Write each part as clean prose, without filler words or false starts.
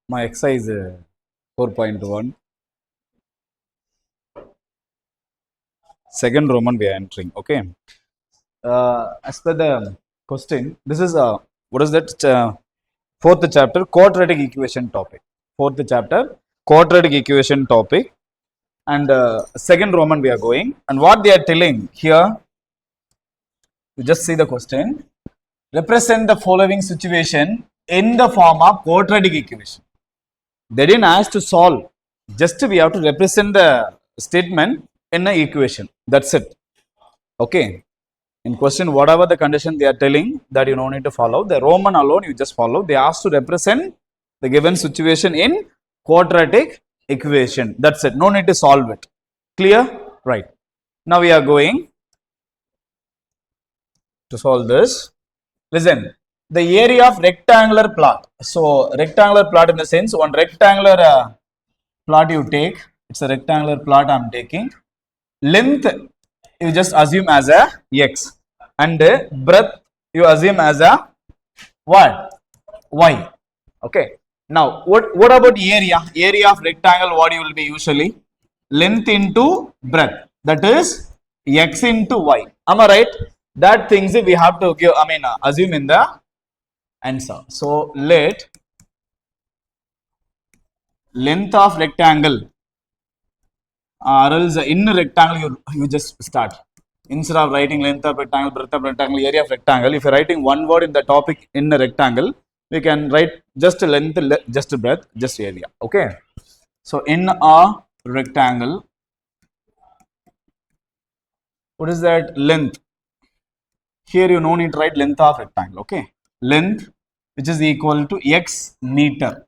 My exercise 4.1. Second Roman we are entering. Okay. As per the question, this is what is that? Fourth chapter, quadratic equation topic. Fourth chapter, quadratic equation topic. And second Roman we are going. And what they are telling here, you just see the question. Represent the following situation in the form of quadratic equation. They didn't ask to solve. Just we have to represent the statement in an equation. That's it. Okay. In question, whatever the condition they are telling, that you don't need to follow. The Roman alone you just follow. They ask to represent the given situation in quadratic equation. That's it. No need to solve it. Clear? Right. Now we are going to solve this. Listen, the area of rectangular plot. So rectangular plot in the sense, one rectangular plot you take. It's a rectangular plot I'm taking. Length you just assume as a x, and breadth you assume as a what? Y. Okay. Now what about area? Area of rectangle, what you will be usually? Length into breadth. That is x into y. Am I right? That things we have to give, assume in the answer. So let length of rectangle, or else in rectangle you just start. Instead of writing length of rectangle, breadth of rectangle, area of rectangle, if you're writing one word in the topic in a rectangle, we can write just length, just breadth, just area. Okay. So in a rectangle, what is that? Length. Here you no need to write length of rectangle. Okay. Length, which is equal to x meter.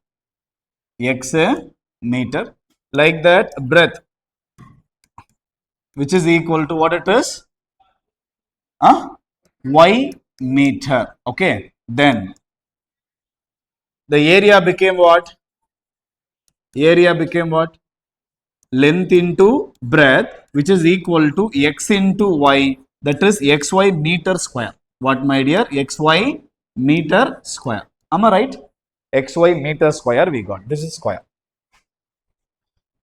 X meter. Like that, breadth, which is equal to what it is? Y meter. Okay. Then the area became what? Area became what? Length into breadth, which is equal to x into y. That is xy meter square. What, my dear? Xy meter square. Am I right? Xy meter square we got. This is square.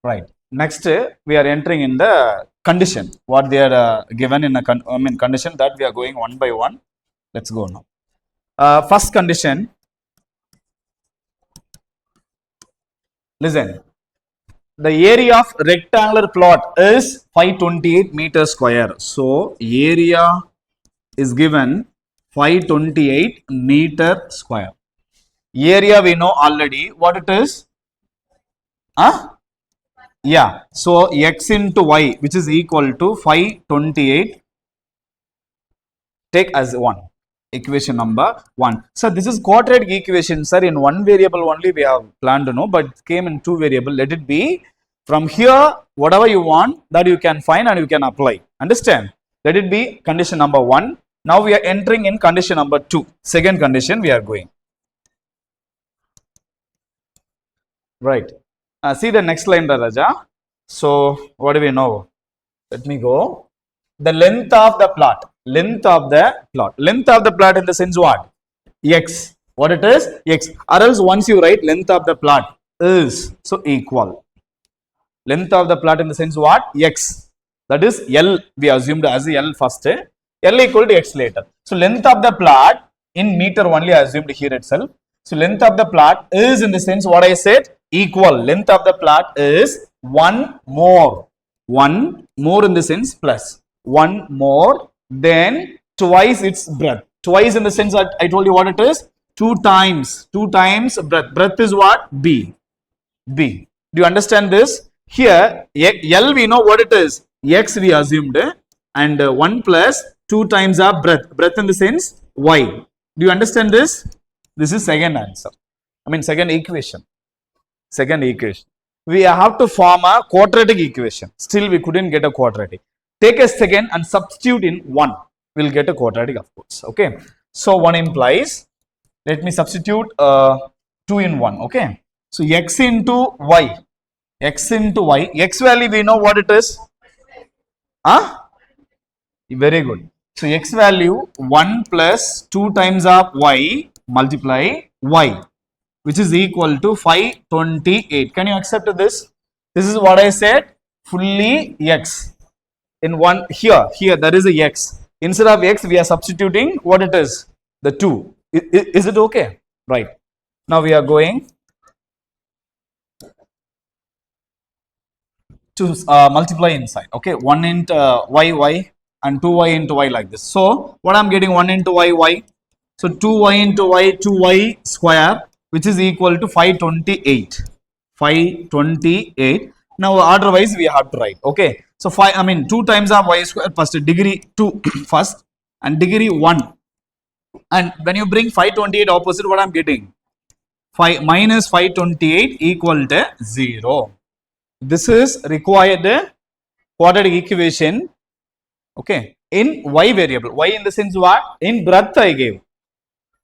Right. Next, we are entering in the condition. What they are given in a condition, that we are going one by one. Let's go now. First condition. Listen. The area of rectangular plot is 528 meter square. So area is given 528 meter square. Area we know already what it is. Yeah. So x into y, which is equal to 528. Take as 1. Equation number 1. So this is quadratic equation, sir. In one variable only we have planned to know, but it came in 2 variable. Let it be. From here, whatever you want, that you can find and you can apply. Understand? Let it be condition number 1. Now we are entering in condition number 2. Second condition we are going. Right. See the next line, Raja. So what do we know? Let me go. The length of the plot. Length of the plot. Length of the plot in the sense what? X. What it is? X. Or else once you write length of the plot is, so equal. Length of the plot in the sense what? X. That is L. We assumed as L first. L equal to X later. So length of the plot in meter only assumed here itself. So length of the plot is in the sense what I said? Equal. Length of the plot is 1 more. 1 more in the sense plus. 1 more, then twice its breadth. Twice in the sense that I told you what it is? 2 times. 2 times breadth. Breadth is what? B. B. Do you understand this? Here, L we know what it is. X we assumed, and 1 plus 2 times our breadth. Breadth in the sense Y. Do you understand this? This is second answer. Second equation. Second equation. We have to form a quadratic equation. Still we couldn't get a quadratic. Take a second and substitute in 1. We'll get a quadratic, of course. Okay. So 1 implies, let me substitute 2 in 1. Okay. So x into y. X into y. X value we know what it is. Very good. So x value 1 plus 2 times of y multiply y, which is equal to 528. Can you accept this? This is what I said, fully x. In one here there is a x. Instead of x, we are substituting what it is, the 2. Is it okay? Right. Now we are going to multiply inside. Okay, 1 into y and 2y into y like this. So what I'm getting, 1 into y. So 2y into y, 2y square, which is equal to 528. 528. Now order wise we have to write. Okay, so 2 times of y square, first degree 2 first and degree 1, and when you bring 528 opposite, what I'm getting, 5 minus 528 equal to 0. This is required quadratic equation, okay, in y variable. Y in the sense what? In breadth I gave.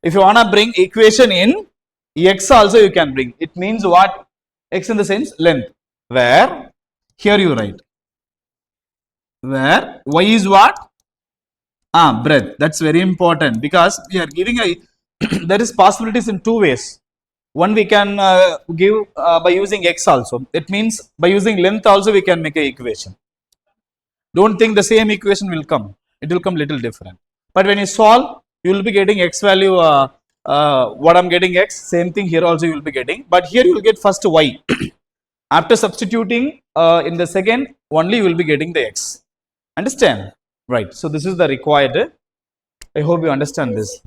If you want to bring equation in x also you can bring. It means what? X in the sense length. Where here you write. Where y is what? Breadth. That's very important because we are giving a there is possibilities in two ways. One we can give by using x also. It means by using length also we can make a equation. Don't think the same equation will come. It will come little different. But when you solve, you will be getting x value. What I'm getting x, same thing here also you will be getting. But here you will get first y. After substituting in the second, only you will be getting the x. Understand? Right. So this is the required. I hope you understand this.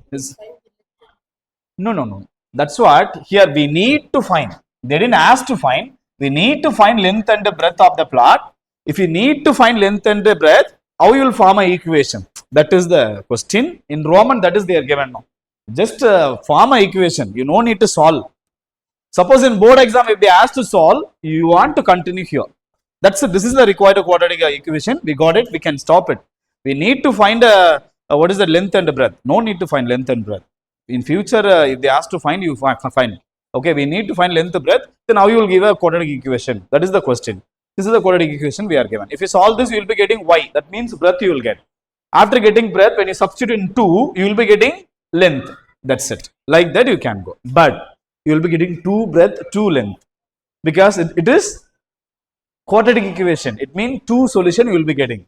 No. That's what here we need to find. They didn't ask to find. We need to find length and the breadth of the plot. If you need to find length and the breadth, how you will form a equation? That is the question. In Roman, that is they are given now. Just form a equation. You no need to solve. Suppose in board exam, if they ask to solve, you want to continue here. That's it. This is the required quadratic equation. We got it. We can stop it. We need to find what is the length and the breadth. No need to find length and breadth. In future, if they ask to find, you find. Okay, we need to find length breadth. Then how you will give a quadratic equation? That is the question. This is the quadratic equation we are given. If you solve this, you will be getting y. That means breadth you will get. After getting breadth, when you substitute in 2, you will be getting length. That's it. Like that you can go. But you will be getting 2 breadth, 2 length. Because it is quadratic equation. It means 2 solution you will be getting.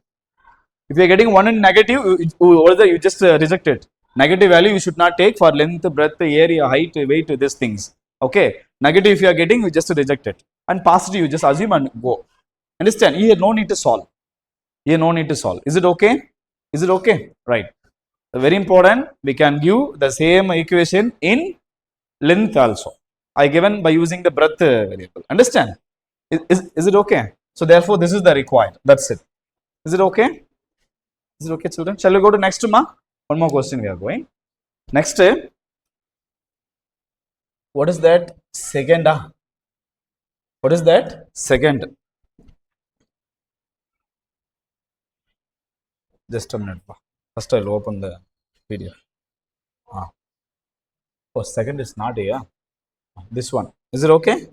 If you are getting 1 in negative, you just reject it. Negative value you should not take for length, breadth, area, height, weight, these things. Okay. Negative if you are getting, you just reject it. And positive you just assume and go. Understand? Here no need to solve. Here no need to solve. Is it okay? Is it okay? Right. Very important. We can give the same equation in length also. I given by using the breadth variable. Understand? Is it okay? So therefore this is the required. That's it. Is it okay? Is it okay, children? Shall we go to next ma? One more question we are going. Next, what is that second? What is that second? Just a minute. First, I'll open the PDF. Oh, second is not here. This one. Is it okay?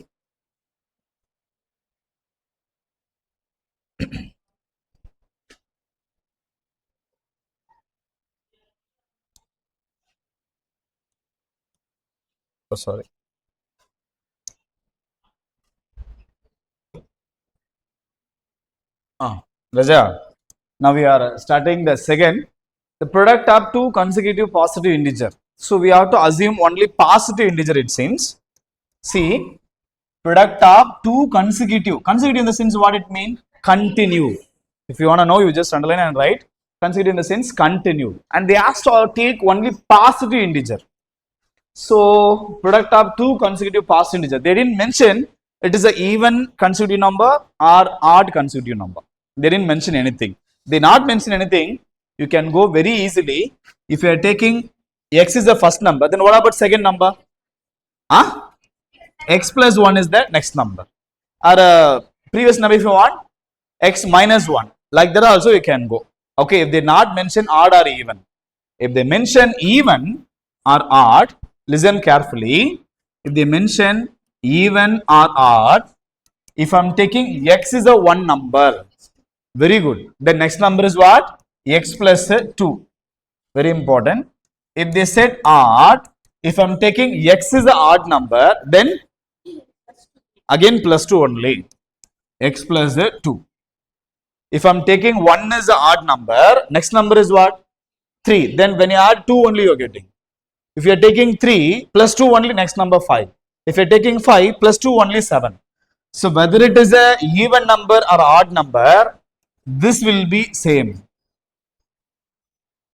Oh, sorry. Raja, now we are starting the second. The product of 2 consecutive positive integer. So we have to assume only positive integer it seems. See, product of 2 consecutive. Consecutive in the sense what it means? Continue. If you want to know, you just underline and write. Consecutive in the sense continue. And they asked to take only positive integer. So product of 2 consecutive positive integer. They didn't mention it is an even consecutive number or odd consecutive number. They didn't mention anything. They not mention anything. You can go very easily. If you are taking x is the first number, then what about second number? X plus 1 is the next number. Or previous number if you want, x minus 1. Like that also you can go. Okay, if they not mention odd or even. If they mention even or odd, listen carefully. If they mention even or odd, if I'm taking x is a one number, very good. The next number is what? X plus 2. Very important. If they said odd, if I'm taking x is the odd number, then again plus 2 only. X plus 2. If I'm taking 1 is the odd number, next number is what? 3. Then when you add 2 only you're getting. If you're taking 3 plus 2 only, next number 5. If you're taking 5 plus 2 only 7. So whether it is a even number or odd number, this will be same.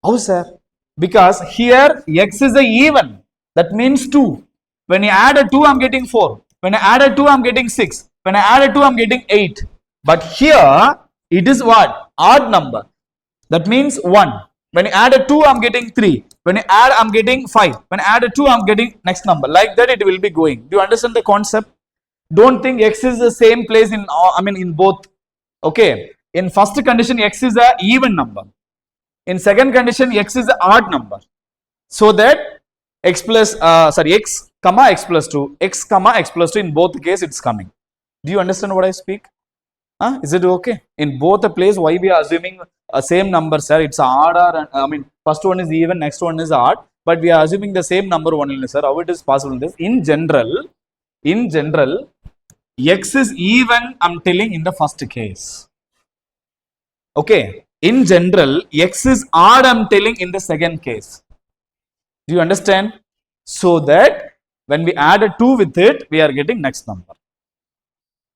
How, sir? Because here x is a even. That means 2. When you add a 2, I'm getting 4. When I add a 2, I'm getting 6. When I add a 2, I'm getting 8. But here it is what? Odd number. That means 1. When you add a 2, I'm getting 3. When you add, I'm getting 5. When I add a 2, I'm getting next number. Like that it will be going. Do you understand the concept? Don't think x is the same place in, in both. Okay. In first condition, x is a even number. In second condition, x is an odd number. So that x plus, x comma x plus 2, x comma x plus 2, in both case it's coming. Do you understand what I speak? Is it okay? In both the place, why we are assuming a same number, sir? It's odd or, first one is even, next one is odd, but we are assuming the same number only, sir. How it is possible? This in general, x is even, I'm telling in the first case. Okay. In general, x is odd, I'm telling in the second case. Do you understand? So that when we add a 2 with it, we are getting next number.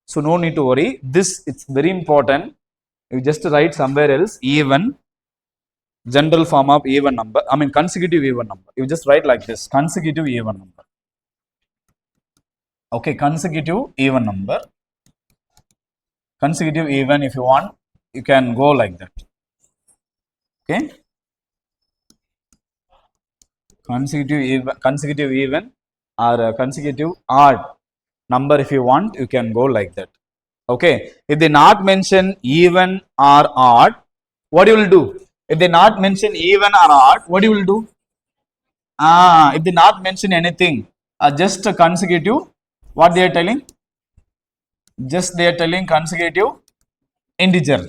So no need to worry. This, it's very important. You just write somewhere else even, general form of even number. Consecutive even number. You just write like this, consecutive even number. Okay, consecutive even number. Consecutive even, if you want, you can go like that. Okay. Consecutive even or consecutive odd number, if you want, you can go like that. Okay. If they not mention even or odd, what you will do? If they not mention even or odd, what you will do? If they not mention anything, just a consecutive, what they are telling? Just they are telling consecutive integer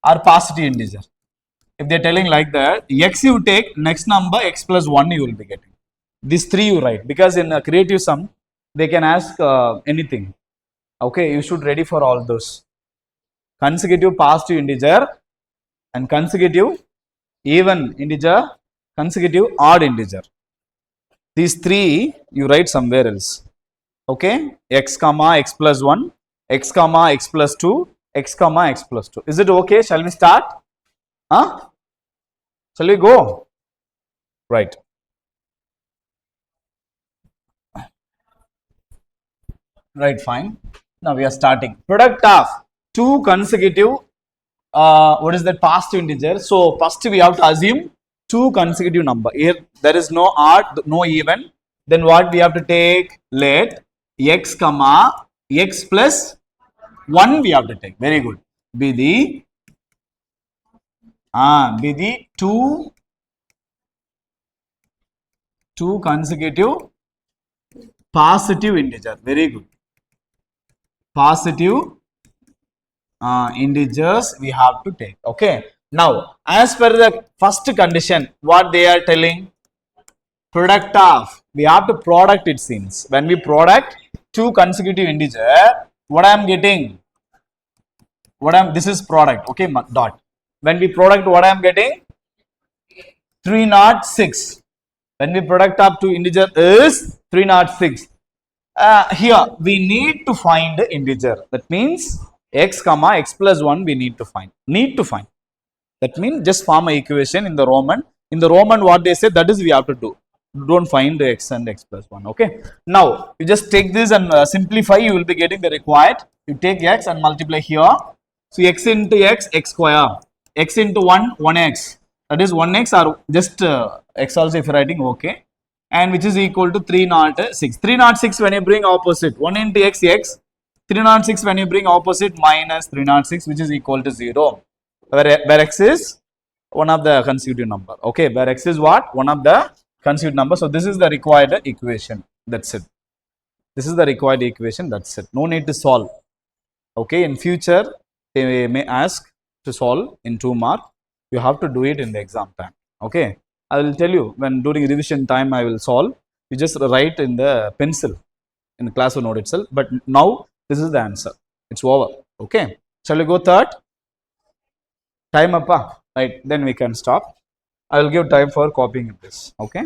or positive integer. If they are telling like that, x you take, next number x plus 1 you will be getting. These 3 you write, because in a creative sum, they can ask anything. Okay, you should ready for all those. Consecutive positive integer and consecutive even integer, consecutive odd integer. These 3 you write somewhere else. Okay, x comma x plus 1, x comma x plus 2, x comma x plus 2. Is it okay? Shall we start? Shall we go? Right. Right, fine. Now we are starting. Product of 2 consecutive, what is that, positive integer. So first we have to assume 2 consecutive number. Here there is no odd, no even. Then what we have to take? Let x comma x plus 1 we have to take. Very good. Be the 2 consecutive positive integer. Very good. Positive integers we have to take. Okay. Now, as per the first condition, what they are telling? Product of, we have to product, it seems. When we product 2 consecutive integer, what I am getting? This is product. Okay, dot. When we product, what I am getting? 306. When we product of 2 integer is 306. Here we need to find the integer. That means x comma x plus 1 we need to find. That means just form an equation in the Roman. In the Roman, what they say, that is we have to do. Don't find the x and x plus 1. Okay. Now you just take this and simplify. You will be getting the required. You take x and multiply here. So x into x, x square. X into 1, 1x. That is 1x, or just x also if you are writing, okay. And which is equal to 306. 306 when you bring opposite, 1 into x, x. 306 when you bring opposite, minus 306, which is equal to 0. Where x is one of the consecutive number. Okay, where x is what? One of the consecutive number. So this is the required equation. That's it. This is the required equation. That's it. No need to solve. Okay, in future they may ask to solve in 2 mark. You have to do it in the exam time. Okay. I will tell you when during revision time I will solve. You just write in the pencil in the class note itself. But now this is the answer. It's over. Okay. Shall we go third? Time up. Right. Then we can stop. I will give time for copying this. Okay.